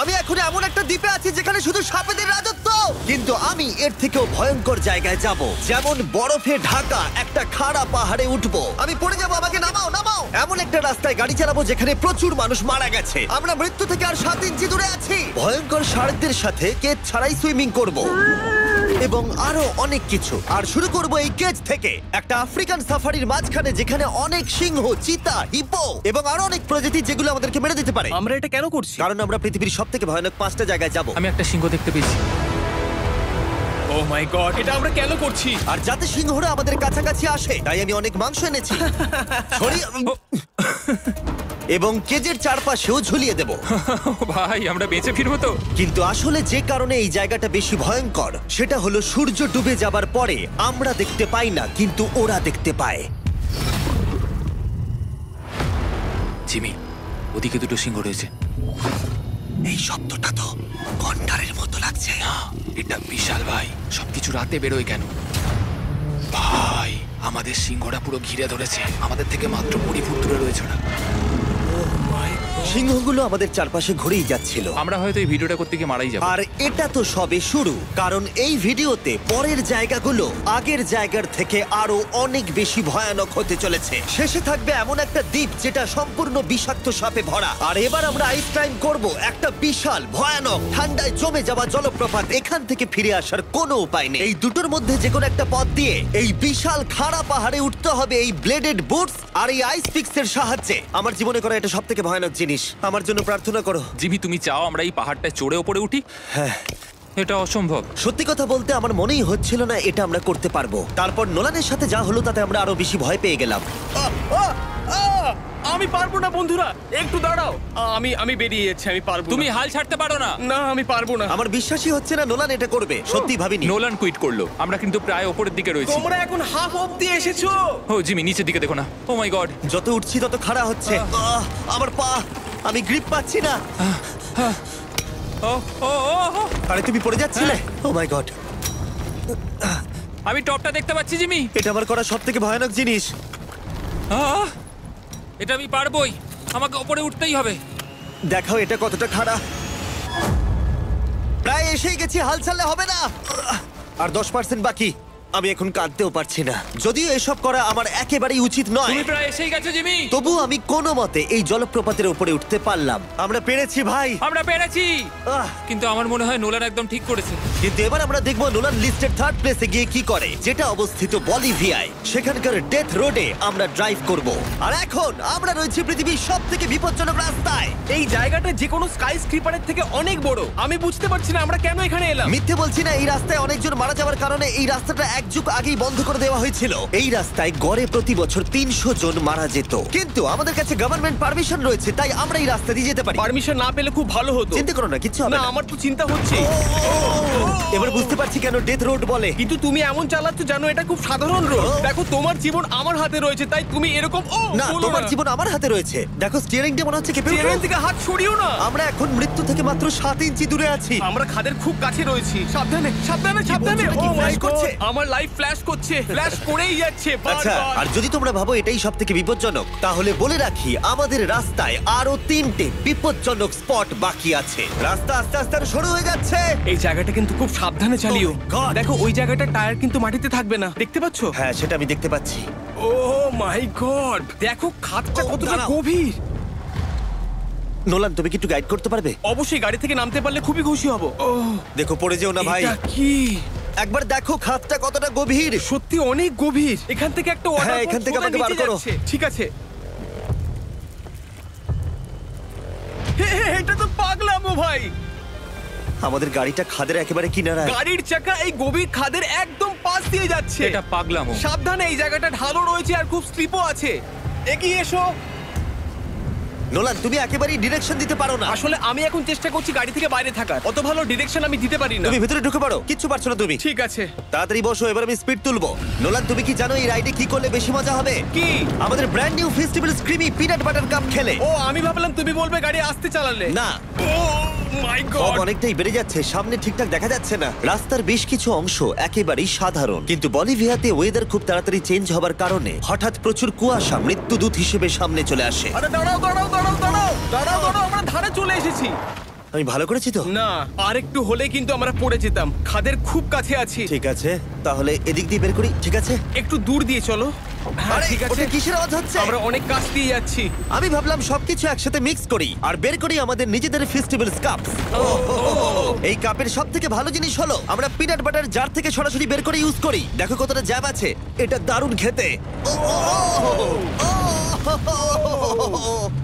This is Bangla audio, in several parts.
আমি এখন এমন একটা দ্বীপে আছি যেখানে শুধু সাপেদের রাজত্ব, কিন্তু আমি এর থেকেও ভয়ঙ্কর জায়গায় যাব, যেমন বরফে ঢাকা একটা খাড়া পাহাড়ে উঠবো। আমি পড়ে যাবো, আমাকে নামাও নামাও। এমন একটা রাস্তায় গাড়ি চালাবো যেখানে প্রচুর মানুষ মারা গেছে। আমরা মৃত্যু থেকে আর 7 ইঞ্চি দূরে আছি। ভয়ঙ্কর শার্কদের সাথে কেজ ছাড়াই সুইমিং করব এবং আরো অনেক কিছু। আর শুরু করব এই কেজ থেকে, একটা আফ্রিকান সাফারির মাঝখানে যেখানে অনেক সিংহ, চিতা, হিপো এবং আরো অনেক প্রজাতি যেগুলো আমাদেরকে মেরে দিতে পারে। আমরা এটা কেন করছি? কারণ আমরা পৃথিবীর সবথেকে ভয়ানক 5টা জায়গায় যাব। আমি একটা সিংহ দেখতে পেয়েছি। ও মাই গড, এটা আমরা কেন করছি? আর যাতে সিংহরা আমাদের কাছাকাছি আসে তাই আমি অনেক মাংস এনেছি। ছড়িয়ে এবং কেজের চারপাশেও ঝুলিয়ে দেব। ভাই আমরা বেঁচে ফিরবো তো? কিন্তু আসলে যে কারণে এই জায়গাটা বেশি ভয়ঙ্কর সেটা হলো সূর্য ডুবে যাবার পরে আমরা দেখতে পাই না, কিন্তু ওরা দেখতে পায়। জিমি, ওদিকে দুটো সিংহ রয়েছে। এই শব্দটা তো ঘন্টারের মতো লাগছে। না, এটা বিশাল ভাই। সবকিছু রাতে বেরোয় কেন? ভাই আমাদের সিংহটা পুরো ঘিরে ধরেছে। আমাদের থেকে মাত্র 20 ফুট দূরে রয়েছে ওরা। সিংহগুলো আমাদের চারপাশে ঘুরেই যাচ্ছিল। আমরা হয়তো এই ভিডিওটা করতে গিয়ে মারাই যাবো। আর এটা তো সবে শুরু, কারণ এই ভিডিওতে পরের জায়গাগুলো আগের জায়গার থেকে আরো অনেক বেশি ভয়ানক হতে চলেছে। শেষে থাকবে এমন একটা দ্বীপ যেটা সম্পূর্ণ বিষাক্ত সাপে ভরা। আর এবার আমরা আইস ক্লাইম্ব করব একটা বিশাল ভয়ানক ঠান্ডায় জমে যাওয়া জলপ্রপাত। এখান থেকে ফিরে আসার কোনো উপায় নেই। এই দুটোর মধ্যে যে কোনো একটা পথ দিয়ে এই বিশাল খাড়া পাহাড়ে উঠতে হবে এই ব্লেডেড বুটস আর এই আইস পিক্সের সাহায্যে। আমার জীবনে করা এটা সবথেকে ভয়ানক জিনিস। আমার জন্য প্রার্থনা করো। জিমি, তুমি চাও আমরা এই পাহাড়টায় চড়ে ওপরে উঠি? হ্যাঁ, এটা অসম্ভব। সত্যি কথা বলতে আমার মনেই হচ্ছিল না এটা আমরা করতে পারবো। তারপর নোলানের সাথে যা হলো তাতে আমরা আরো বেশি ভয় পেয়ে গেলাম। আমি পারবো না বন্ধুরা, একটু দাঁড়াও। আমি বেরিয়ে যাচ্ছি, আমি পারবো তুমি না। হাল ছাড়তে পারো না। না, আমি পারবো না। আমার বিশ্বাসই হচ্ছে না নোলান এটা করবে। সত্যি ভাবিনি। নোলান কুইট করলো। আমরা কিন্তু প্রায় ওপরের দিকে রয়েছি। তোমরা এখন হাফ অবধি এসেছো। ও জিমি, নিচের দিকে দেখো না। ও মাই গড। যত উঠছি তত খাড়া হচ্ছে। আমার পা, আমি গ্রিপ পাচ্ছি না। ও ও ও ও। আরে তুমি পড়ে যাচ্ছিলে? ও মাই গড। আমি টপটা দেখতে পাচ্ছি জিমি। এটা আমার করা সবথেকে ভয়ানক জিনিস। আহ! এটা আমি পারবোই। আমাকে ওপরে উঠতেই হবে। দেখাও এটা কতটা খাড়া। প্রায় এসেই গেছি, হাল ছাড়লে হবে না। আর 10% বাকি। আমি এখন কাঁদতেও পারছি না। যদিও এসব করা আমার একেবারেই উচিত নয়, তুমি প্রায় এসেই গেছো জিমি। তবু আমি কোনো মতে এই জলপ্রপাতের উপরে উঠতে পারলাম। আমরা পেরেছি ভাই। আমরা পেরেছি। আহ, কিন্তু আমার মনে হয় নোলান একদম ঠিক করেছে। কিন্তু এবার আমরা দেখবো নোলান লিস্টের 3rd প্লেসে গিয়ে কি করে, যেটা অবস্থিত বলিভিয়ায়। সেখানকার ডেথ রোডে আমরা ড্রাইভ করব। আর এখন আমরা রয়েছি পৃথিবীর সবথেকে বিপজ্জনক রাস্তায়। এই জায়গাটা যে কোনো স্কাই স্ক্রিপারের থেকে অনেক বড়। আমি বুঝতে পারছি না আমরা কেন এখানে এলাম। মিথ্যে বলছি না, এই রাস্তায় অনেকজন মারা যাওয়ার কারণে এই রাস্তাটা 1 যুগ আগেই বন্ধ করে দেওয়া হয়েছিল। এই রাস্তায় গড়ে প্রতি বছর 300 জন মারা যেত, কিন্তু আমাদের কাছে গভর্নমেন্ট পারমিশন রয়েছে, তাই আমরা এই রাস্তা দিয়ে যেতে পারি। পারমিশন না পেলে খুব ভালো হতো। চিন্তা করো না, কিচ্ছু হবে না, না। আমার তো চিন্তা হচ্ছে। এবার বুঝতে পারছি কেন ডেথ রোড বলে। কিন্তু তুমি এমন চালাচ্ছ জানো এটা খুব সাধারণ রোড। ও। দেখো তোমার জীবন আমার হাতে রয়েছে, তাই তুমি এরকম না, তোমার জীবন আমার হাতে রয়েছে। দেখো স্টিয়ারিংটা মনে হচ্ছে কেঁপে উঠলো। ট্রেন থেকে হাত সরিও না। আমরা এখন মৃত্যু থেকে মাত্র 7 ইঞ্চি দূরে আছি। আমরা খাদের খুব কাছে রয়েছি। সাবধানে সাবধানে সাবধানে। বলছো নাকি? ও মাই ফ্ল্যাশ করছে? গড, আমার লাইফ ফ্ল্যাশ করছে, ফ্ল্যাশ করেই যাচ্ছে আচ্ছা, বারবার। আর যদি তোমরা ভাবো এটাই সবথেকে বিপজ্জনক, তাহলে বলে রাখি আমাদের রাস্তায় আরো 3টে বিপজ্জনক স্পট বাকি আছে। রাস্তা আস্তে আস্তে আরো সরু হয়ে যাচ্ছে। এই জায়গাটা কিন্তু খুব সাবধানে চালিও। Oh my God! দেখো ওই জায়গাটা টায়ার কিন্তু মাটিতে থাকবে না, দেখতে পাচ্ছো? হ্যাঁ, সেটা আমি দেখতে পাচ্ছি। ও মাই গড, দেখো খাদটা ও, কতটা দাঁড়াও। গভীর। নোলান, তুমি কি একটু গাইড করতে পারবে? অবশ্যই, গাড়ি থেকে নামতে পারলে খুবই খুশি হব। ও দেখো পড়ে যেও না ভাই। এটা কি? একবার দেখো খাতটা কতটা গভীর। সত্যি অনেক গভীর। এখান থেকে একটা হ্যাঁ, ওয়াটার এখান থেকে আমাকে বার করো। ঠিক আছে। এটা তো পাগলামো ভাই। আমাদের গাড়িটা খাদের একেবারে কিনারায়। গাড়ির চাকা এই গভীর খাদের একদম পাশ দিয়ে যাচ্ছে। এটা পাগলামো। সাবধানে, এই জায়গাটা ঢালও রয়েছে আর খুব স্লিপও আছে। এগিয়ে এসো। নোলান, তুমি একেবারেই ডিরেকশন দিতে পারো না। আসলে আমি এখন চেষ্টা করছি গাড়ি থেকে বাইরে থাকার। অত ভালো ডিরেকশন আমি দিতে পারি না। তুমি ভিতরে ঢুকে পড়ো, কিচ্ছু পারছো না তুমি। ঠিক আছে। তাড়াতাড়ি বসো, এবার আমি স্পিড তুলবো। নোলান, তুমি কি জানো এই রাইডে কি করলে বেশি মজা হবে? কি? আমাদের brand new festival creamy peanut butter cup খেলে। ও, আমি ভাবলাম তুমি বলবে গাড়ি আসতে চালালে। না, ও মাই ফগ গড। অনেকটাই বেড়ে যাচ্ছে, সামনে ঠিকঠাক দেখা যাচ্ছে না। রাস্তার বেশ কিছু অংশ একেবারেই সাধারণ, কিন্তু বলিভিয়াতে ওয়েদার খুব তাড়াতাড়ি চেঞ্জ হবার কারণে হঠাৎ প্রচুর কুয়াশা মৃত্যুদূত হিসেবে সামনে চলে আসে। আরে দাঁড়াও দাঁড়াও দাঁড়াও দাঁড়াও দাঁড়াও দাঁড়াও, আমরা ধারে চলে এসেছি। আমি ভালো করেছি তো? না, আর একটু হলে কিন্তু আমরা পড়ে যেতাম। খাদের খুব কাছে আছি। ঠিক আছে, তাহলে এদিক দিয়ে বের করি। ঠিক আছে। একটু দূর দিয়ে চলো। হ্যাঁ, আরে, ঠিক আছে। ওটা কিসের আওয়াজ হচ্ছে? আমরা অনেক কাছ দিয়ে যাচ্ছি। আমি ভাবলাম সবকিছু একসাথে মিক্স করি আর বের করি আমাদের নিজেদের ফেস্টিভ্যাল কাপ। এই কাপের সব থেকে ভালো জিনিস হলো আমরা পিনাট বাটার জার থেকে সরাসরি বের করে ইউজ করি। দেখো কতটা জ্যাব আছে, এটা দারুণ খেতে।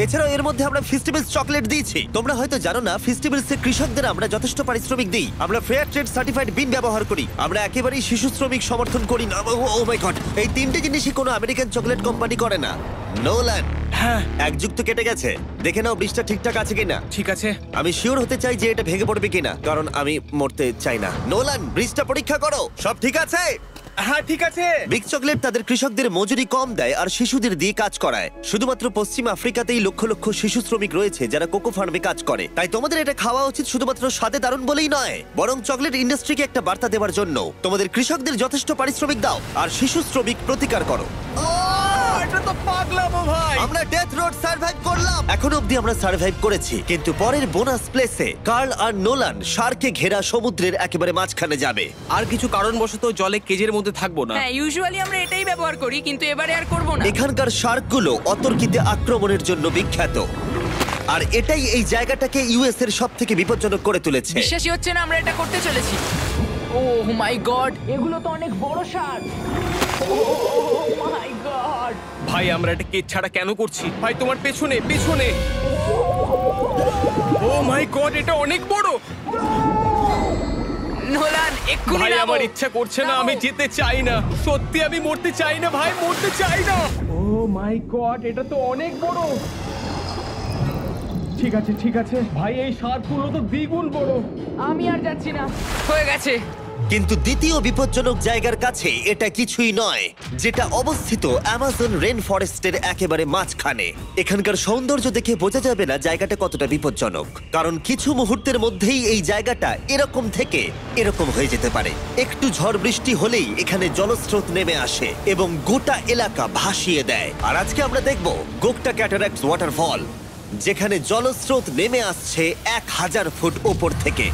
এছাড়াও এর মধ্যে আমরা ফেস্টিভ্যালস চকলেট দিয়েছি। তোমরা হয়তো জানো না, ফেস্টিভ্যালস এর কৃষকদের আমরা যথেষ্ট পারিশ্রমিক দিই। আমরা ফেয়ার ট্রেড সার্টিফাইড বিন ব্যবহার করি। আমরা একেবারেই শিশু শ্রমিক সমর্থন করি না। ও মাই গড, এই তিনটে জিনিসই কোনো আমেরিকান চকলেট কোম্পানি করে না। নোলান, হ্যাঁ, এক যুগ তো কেটে গেছে, দেখে নাও ব্রিজটা ঠিকঠাক আছে কিনা। ঠিক আছে। আমি শিওর হতে চাই যে এটা ভেঙে পড়বে কিনা, কারণ আমি মরতে চাই না। নোলান, ব্রিজটা পরীক্ষা করো, সব ঠিক আছে? হ্যাঁ, ঠিক আছে। বিগ চকলেট তাদের কৃষকদের মজুরি কম দেয় আর শিশুদের দিয়ে কাজ করায়। শুধুমাত্র পশ্চিম আফ্রিকাতেই লক্ষ লক্ষ শিশু শ্রমিক রয়েছে যারা কোকো ফার্মে কাজ করে। তাই তোমাদের এটা খাওয়া উচিত শুধুমাত্র স্বাদে দারুণ বলেই নয়, বরং চকলেট ইন্ডাস্ট্রিকে একটা বার্তা দেওয়ার জন্য। তোমাদের কৃষকদের যথেষ্ট পারিশ্রমিক দাও আর শিশু শ্রমিক প্রতিকার করো। এটা তো পাগলামো ভাই। আমরা ডেথ রোড সার্ভাইভ করলাম। এখন অবধি আমরা সার্ভাইভ করেছি, কিন্তু পরের বোনাস প্লেসে কার্ল আর নোলান শার্কে ঘেরা সমুদ্রের একেবারে মাঝখানে যাবে। আর কিছু কারণবশত জলে কেজের মধ্যে থাকবো না। হ্যাঁ, ইউজুয়ালি আমরা এটাই ব্যবহার করি, কিন্তু এবারে আর করব না। এখানকার শার্কগুলো অতর্কিতে আক্রমণের জন্য বিখ্যাত, আর এটাই এই জায়গাটাকে ইউএস এর সব থেকে বিপজ্জনক করে তুলেছে। বিশ্বাসই হচ্ছে না আমরা এটা করতে চলেছি। ও মাই গড, এগুলো তো অনেক বড় শার্ক। ও মাই গড। ভাই, আমরা এটা কেজ ছাড়া কেন করছি? ভাই, তোমার পেছনে পেছনে। ও মাই গড, এটা অনেক বড়। নোলান, এক্ষুনি ভাই, নামো। আমার ইচ্ছা করছে না, আমি যেতে চাই না। সত্যি আমি মরতে চাই না ভাই, মরতে চাই না। ও মাই গড, এটা তো অনেক বড়। ঠিক আছে, ঠিক আছে ভাই, এই শার্কগুলো তো দ্বিগুণ বড়। আমি আর যাচ্ছি না, হয়ে গেছে। কিন্তু দ্বিতীয় বিপজ্জনক জায়গার কাছে এটা কিছুই নয়, যেটা অবস্থিত অ্যামাজন রেন ফরেস্টের একেবারে মাঝখানে। এখানকার সৌন্দর্য দেখে বোঝা যাবে না জায়গাটা কতটা বিপজ্জনক, কারণ কিছু মুহূর্তের মধ্যেই এই জায়গাটা এরকম থেকে এরকম হয়ে যেতে পারে। একটু ঝড় বৃষ্টি হলেই এখানে জলস্রোত নেমে আসে এবং গোটা এলাকা ভাসিয়ে দেয়। আর আজকে আমরা দেখব গোকটা ক্যাটারাক্ট ওয়াটারফল, যেখানে জলস্রোত নেমে আসছে 1000 ফুট ওপর থেকে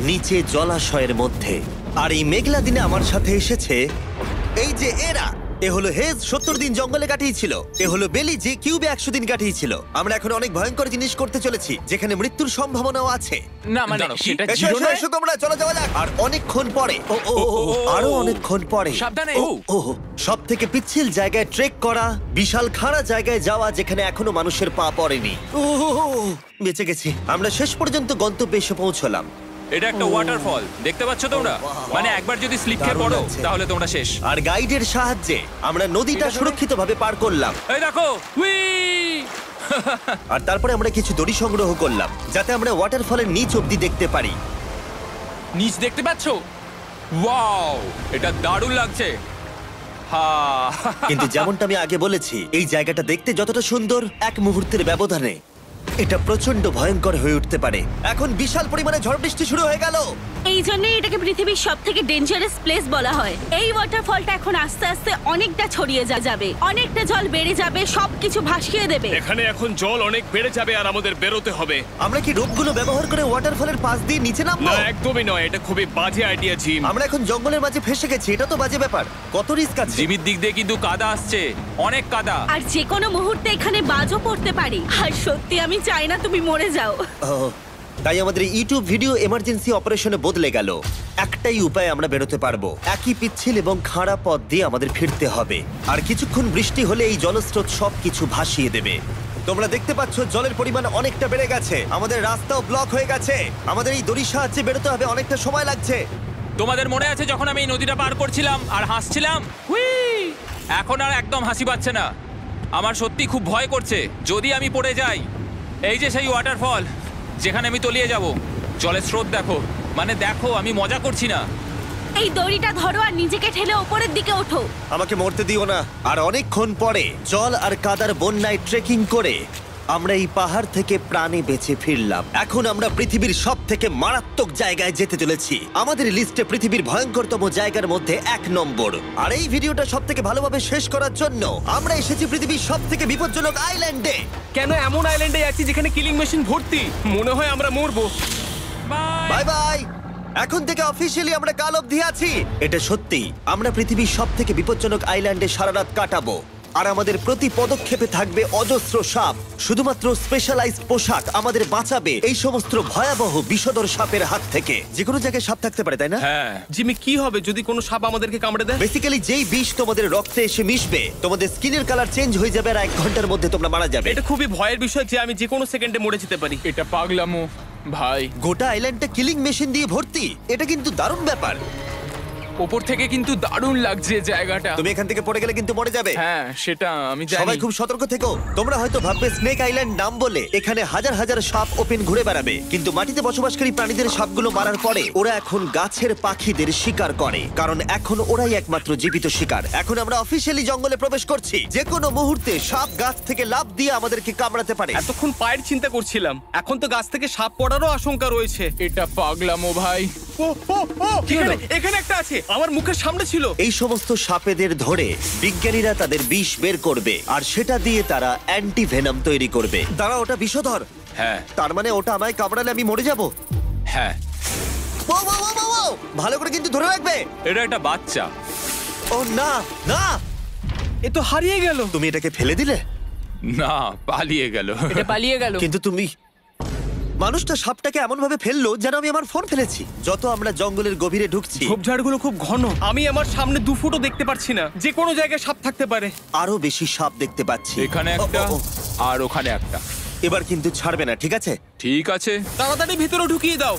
নিচে জলাশয়ের মধ্যে। আর এই মেঘলা দিনে আমার সাথে এসেছে এই যে এরা। এ হলো হেজ, 70 দিন জঙ্গলে কাটিয়েছিল। এ হলো বেলি, যে কিউবে 100 দিন কাটিয়েছিল। আমরা এখন অনেক ভয়ঙ্কর জিনিস করতে চলেছি, যেখানে মৃত্যুর সম্ভাবনাও আছে। না মানে দাঁড়াও, সেটা এসো, এসো, এসো তোমরা, চলো যাওয়া যাক। আর অনেকক্ষণ পরে আরো অনেকক্ষণ পরে সাবধানে। সব থেকে পিচ্ছিল জায়গায় ট্রেক করা, বিশাল খাড়া জায়গায় যাওয়া যেখানে এখনো মানুষের পা পড়েনি। বেঁচে গেছি। আমরা শেষ পর্যন্ত গন্তব্যে এসে পৌঁছলাম। এটা একটা ওয়াটারফল, দেখতে পাচ্ছ তোমরা? মানে একবার যদি স্লিপ খেয়ে দারুণ পড়ো লাগছে। তাহলে তোমরা শেষ। আর গাইডের সাহায্যে আমরা নদীটা সুরক্ষিতভাবে পার করলাম। এই দেখো, উই! আর তারপরে আমরা কিছু দড়ি সংগ্রহ করলাম, যাতে আমরা ওয়াটারফলের নিচ অব্দি দেখতে পারি। নিচ দেখতে পাচ্ছ? ওয়াও, এটা দারুণ লাগছে। হা! কিন্তু যেমনটা আমি আগে বলেছি, এই জায়গাটা দেখতে যতটা সুন্দর, এক মুহূর্তের ব্যবধানে এটা প্রচন্ড ভয়ঙ্কর হয়ে উঠতে পারে। এখন বিশাল পরিমাণে ঝড় বৃষ্টি শুরু হয়ে গেল। এই জন্যই এটাকে পৃথিবীর সব থেকে ডেঞ্জারাস প্লেস বলা হয়। এই ওয়াটারফলটা এখন আস্তে আস্তে অনেকটা ছড়িয়ে যাবে, অনেকটা জল বেড়ে যাবে, সবকিছু ভাসিয়ে দেবে। এখানে এখন জল অনেক বেড়ে যাবে আর আমাদের বেরোতে হবে। আমরা কি রোপগুলো ব্যবহার করে ওয়াটারফলের পাশ দিয়ে নিচে নামবো? না, একদমই নয়, এটা খুবই বাজে আইডিয়া জিম। আমরা এখন জঙ্গলের মাঝে ফেসে গেছি, এটা তো বাজে ব্যাপার। কত রিস্ক আছে। জিমির দিক দিয়ে কিন্তু কাদা আসছে, অনেক কাদা। আর যে কোনো মুহূর্তে এখানে বাজও পড়তে পারি। আর সত্যি আমি চাই না তুমি মরে যাও। তাই আমাদের ইউটিউব ভিডিও এমার্জেন্সি অপারেশনে বদলে গেল। একটাই উপায় আমরা বেরোতে পারবো, একই পিচ্ছিল এবং খাড়া পথ দিয়ে আমাদের ফিরতে হবে। আর কিছুক্ষণ বৃষ্টি হলে এই জলস্রোত সবকিছু ভাসিয়ে দেবে। তোমরা দেখতে পাচ্ছ জলের পরিমাণ অনেকটা বেড়ে গেছে, আমাদের রাস্তাও ব্লক হয়ে গেছে। আমাদের এই দড়ির সাহায্যে বেরোতে হবে, অনেকটা সময় লাগছে। তোমাদের মনে আছে যখন আমি এই নদীটা পার করছিলাম আর হাসছিলাম? হুই! এখন আর একদম হাসি পাচ্ছে না। আমার সত্যি খুব ভয় করছে যদি আমি পড়ে যাই। এই যে সেই ওয়াটারফল যেখানে আমি তলিয়ে যাব। জলের স্রোত দেখো, মানে দেখো, আমি মজা করছি না। এই দড়িটা ধরো আর নিজেকে ঠেলে ওপরের দিকে ওঠো। আমাকে মরতে দিও না। আর অনেকক্ষণ পরে জল আর কাদার বন্যায় ট্রেকিং করে আমরা এই পাহাড় থেকে প্রাণে বেঁচে ফিরলাম। এখন আমরা পৃথিবীর সব থেকে মারাত্মক জায়গায় যেতে চলেছি। আমাদের লিস্টে পৃথিবীর ভয়ঙ্করতম জায়গার মধ্যে 1 নম্বর। আর এই ভিডিওটা সব থেকে ভালোভাবে শেষ করার জন্য আমরা এসেছি পৃথিবীর সব থেকে বিপজ্জনক আইল্যান্ডে। কেন এমন আইল্যান্ডে যাচ্ছি যেখানে কিলিং মেশিন ভর্তি? মনে হয় আমরা মরবো। Bye bye. এখন থেকে অফিসিয়ালি আমরা কাল অবধি আছি। এটা সত্যি, আমরা পৃথিবীর সব থেকে বিপজ্জনক আইল্যান্ডে সারা রাত কাটাবো। আর আমাদের প্রতি পদক্ষেপে থাকবে অজস্র সাপ। শুধুমাত্র স্পেশালাইজড পোশাক আমাদের বাঁচাবে এই সমস্ত ভয়াবহ বিষধর সাপের হাত থেকে। যে কোনো জায়গায় সাপ থাকতে পারে, তাই না? হ্যাঁ, জিমি, কি হবে যদি কোনো সাপ আমাদেরকে কামড়ে দেয়? বেসিক্যালি যেই বিষ তোমাদের রক্তে এসে মিশবে, তোমাদের স্কিনের কালার চেঞ্জ হয়ে যাবে আর 1 ঘন্টার মধ্যে তোমরা মারা যাবে। এটা খুবই ভয়ের বিষয় যে আমি যে কোনো সেকেন্ডে মরে যেতে পারি। এটা পাগলামো ভাই। গোটা আইল্যান্ডটা কিলিং মেশিন দিয়ে ভর্তি। এটা কিন্তু দারুণ ব্যাপার। ওপর থেকে কিন্তু দারুণ লাগছে জায়গাটা। তুমি এখান থেকে পড়ে গেলে কিন্তু মরে যাবে। হ্যাঁ, সেটা আমি জানি। সবাই খুব সতর্ক থেকো। তোমরা হয়তো ভাববে স্নেক আইল্যান্ড নাম বলে এখানে হাজার হাজার সাপ ওপেন ঘুরে বেড়াবে, কিন্তু মাটিতে বসবাসকারী প্রাণীদের সাপগুলো মারার পরে ওরা এখন গাছের পাখিদের শিকার করে, কারণ এখন ওরাই একমাত্র জীবিত শিকার। এখন আমরা অফিসিয়ালি জঙ্গলে প্রবেশ করছি। যে কোনো মুহূর্তে সাপ গাছ থেকে লাফ দিয়ে আমাদেরকে কামড়াতে পারে। এতক্ষণ পায়ের চিন্তা করছিলাম, এখন তো গাছ থেকে সাপ পড়ারও আশঙ্কা রয়েছে। এটা পাগলামো ভাই। ও ও ও, এখানে একটা আছে, আমার মুখের সামনে ছিল। এই সমস্ত সাপেদের ধরে বিজ্ঞানীরা তাদের বিষ বের করবে, আর সেটা দিয়ে তারা অ্যান্টি ভেনাম তৈরি করবে। দাঁড়া, ওটা বিষধর। হ্যাঁ তার মানে ওটা আমায় কামড়ালে আমি মরে যাব? হ্যাঁ, ও, ও, ও, ও, ও! ভালো করে কিন্তু ধরে রাখবে। এটা একটা বাচ্চা। ও না না, এ তো হারিয়ে গেল। তুমি এটাকে ফেলে দিলে? না, পালিয়ে গেল। এটা পালিয়ে গেল। কিন্তু তুমি, মানুষটা সাপটাকে এমন ভাবে ফেললো যেন আমি আমার ফোন ফেলেছি। যত আমরা জঙ্গলের গভীরে ঢুকছি, ঝোপঝাড়গুলো খুব ঘন, আমি আমার সামনে 2 ফুটও দেখতে পারছি না। যে কোনো জায়গায় সাপ থাকতে পারে। আরো বেশি সাপ দেখতে পাচ্ছি। এখানে ও, একটা ও, ও। আর ওখানে একটা। এবার কিন্তু ছাড়বে না, ঠিক আছে? ঠিক আছে। তাড়াতাড়ি ভিতরে ঢুকিয়ে দাও।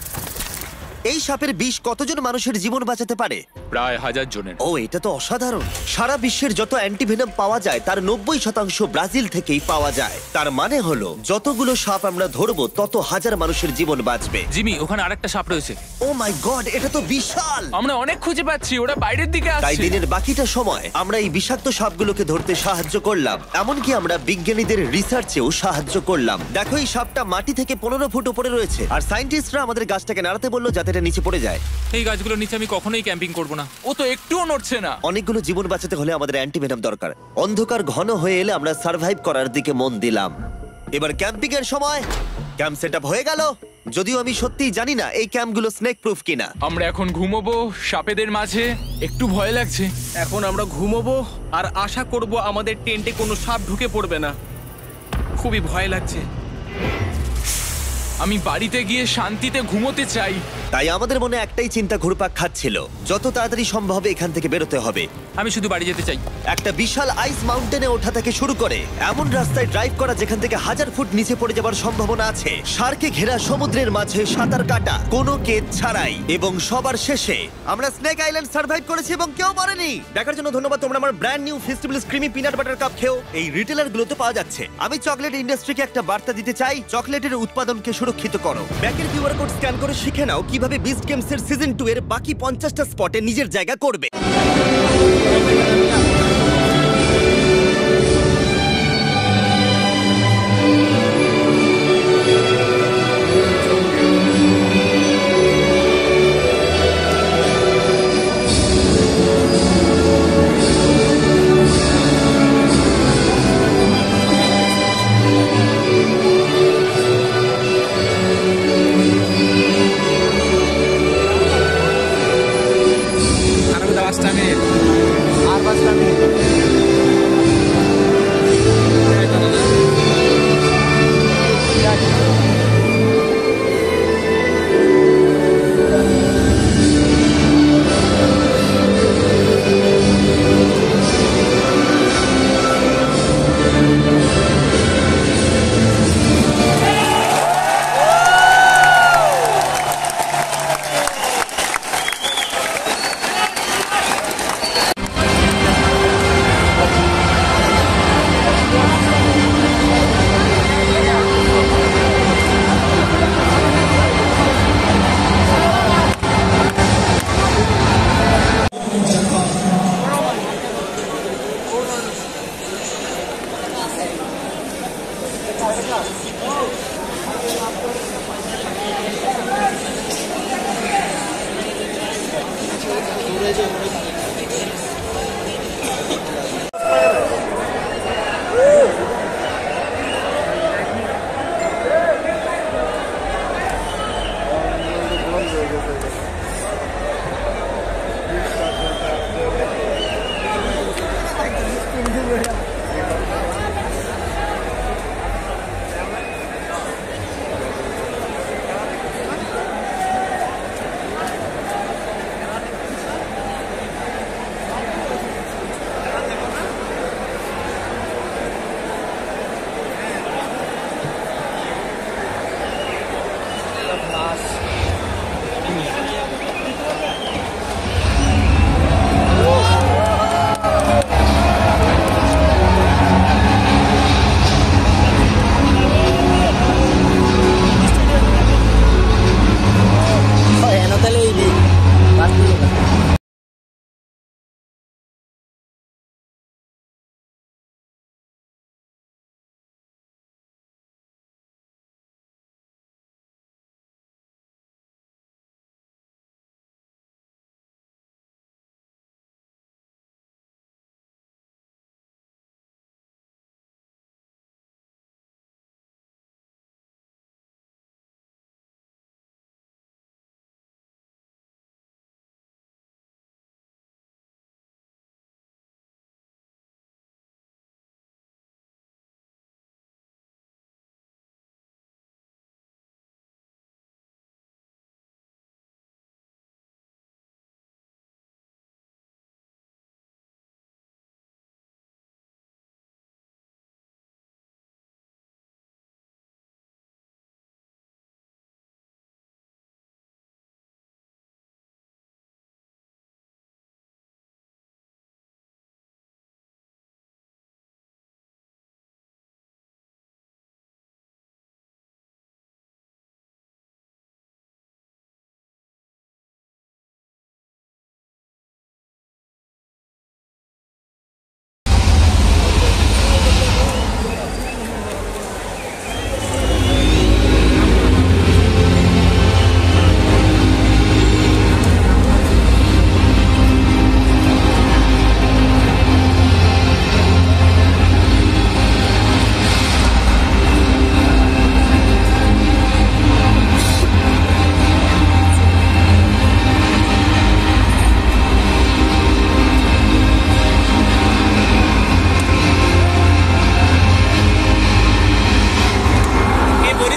এই সাপের বিষ কতজন মানুষের জীবন বাঁচাতে পারে? প্রায় 1000 জনের। ও, এটা তো অসাধারণ। সারা বিশ্বের যত অ্যান্টিভেনম পাওয়া যায় তার 90% ব্রাজিল থেকেই পাওয়া যায়। তার মানে হলো যতগুলো সাপ আমরা ধরবো তত হাজার মানুষের জীবন বাঁচবে। জিমি, ওখানে আরেকটা সাপ রয়েছে। ও মাই গড, এটা তো বিশাল। আমরা অনেক খুঁজে পাচ্ছি, ওরা বাইরের দিকে তাই আসছে। দিনের বাকিটা সময় আমরা এই বিষাক্ত সাপগুলোকে ধরতে সাহায্য করলাম। এমনকি আমরা বিজ্ঞানীদের রিসার্চেও সাহায্য করলাম। দেখো, এই সাপটা মাটি থেকে 15 ফুট উপরে রয়েছে, আর সায়েন্টিস্টরা আমাদের গাছটাকে নাড়াতে বললো যাতে এটা নিচে পড়ে যায়। এই গাছগুলোর নিচে আমি কখনোই ক্যাম্পিং করব না। ও তো একটুও নড়ছে না। অনেকগুলো জীবন বাঁচাতে হলে আমাদের অ্যান্টিভেনম দরকার। অন্ধকার ঘন হয়ে এলে আমরা সার্ভাইভ করার দিকে মন দিলাম। এবার ক্যাম্পিং এর সময়। ক্যাম্প সেটআপ হয়ে গেল, যদিও আমি সত্যিই জানি না এই ক্যাম্পগুলো স্নেক প্রুফ কিনা। আমরা এখন ঘুমোবো সাপেদের মাঝে। একটু ভয় লাগছে। এখন আমরা ঘুমোবো আর আশা করব আমাদের টেন্টে কোনো সাপ ঢুকে পড়বে না। খুবই ভয় লাগছে। আমি বাড়িতে গিয়ে শান্তিতে ঘুমোতে চাই। তাই আমাদের মনে একটাই চিন্তা ঘুরপাক খাচ্ছিল, যত তাড়াতাড়ি সম্ভব এখান থেকে বেরোতে হবে। আমি শুধু বাড়ি যেতে চাই। একটা বিশাল আইস মাউন্টেনে ওঠা থেকে শুরু করে এমন রাস্তায় ড্রাইভ করা যেখান থেকে 1000 ফুট নিচে পড়ে যাবার সম্ভাবনা আছে, শার্কে ঘেরা সমুদ্রের মাঝে সাঁতার কাটা কোনো কেদ ছাড়াই, এবং সবার শেষে আমরা স্নেক আইল্যান্ড সার্ভাইভ করেছি এবং কেউ মরেনি। দেখার জন্য ধন্যবাদ। তোমরা আমার brand new festival creamy peanut butter cup খেও। এই রিটেলার গুলোতে পাওয়া যাচ্ছে। আমি চকলেট ইন্ডাস্ট্রিকে একটা বার্তা দিতে চাই, চকলেটের উৎপাদনকে সুরক্ষিত করো। ব্যাকের কিউআর কোড স্ক্যান করে শিখে নাও কিভাবে বিস্ট গেমস এর সিজন 2 এর বাকি 50টা স্পটে নিজের জায়গা করবে।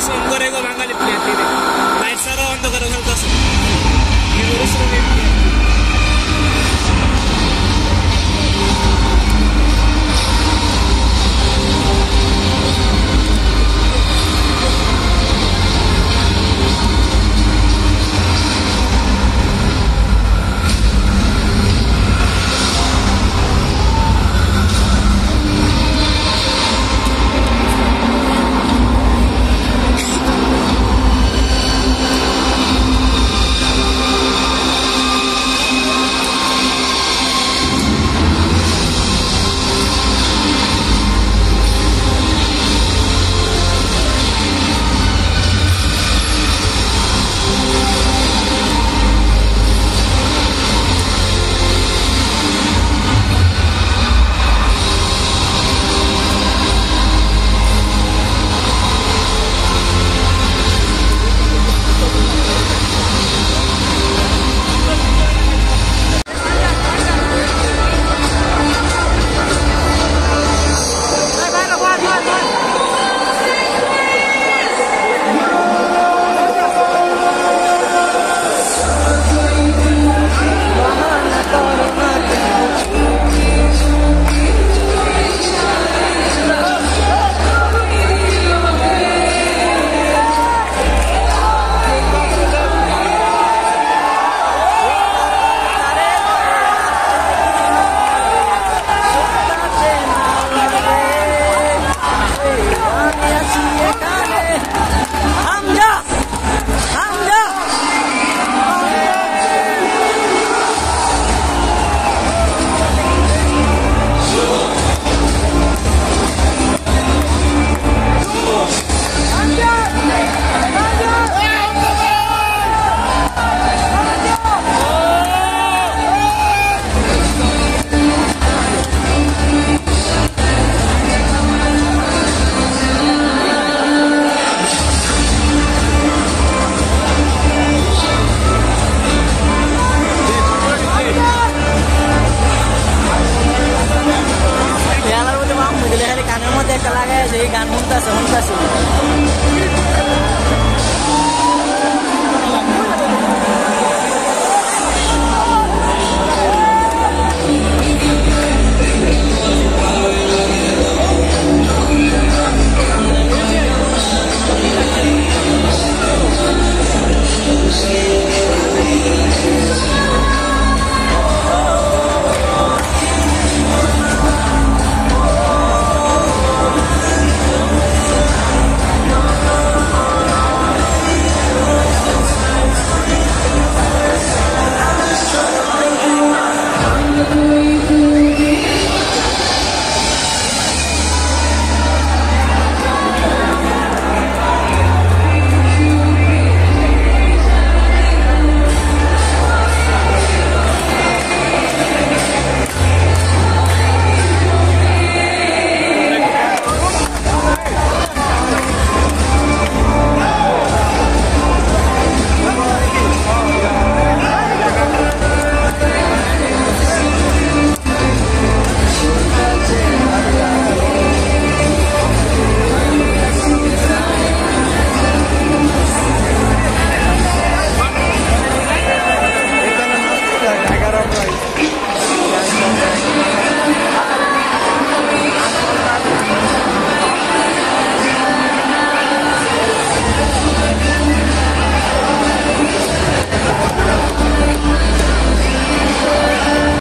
গ্যাস অন করে গো বাঙালি প্লেয়ার লাইট সারা অন্ধ করে ফেলতেছে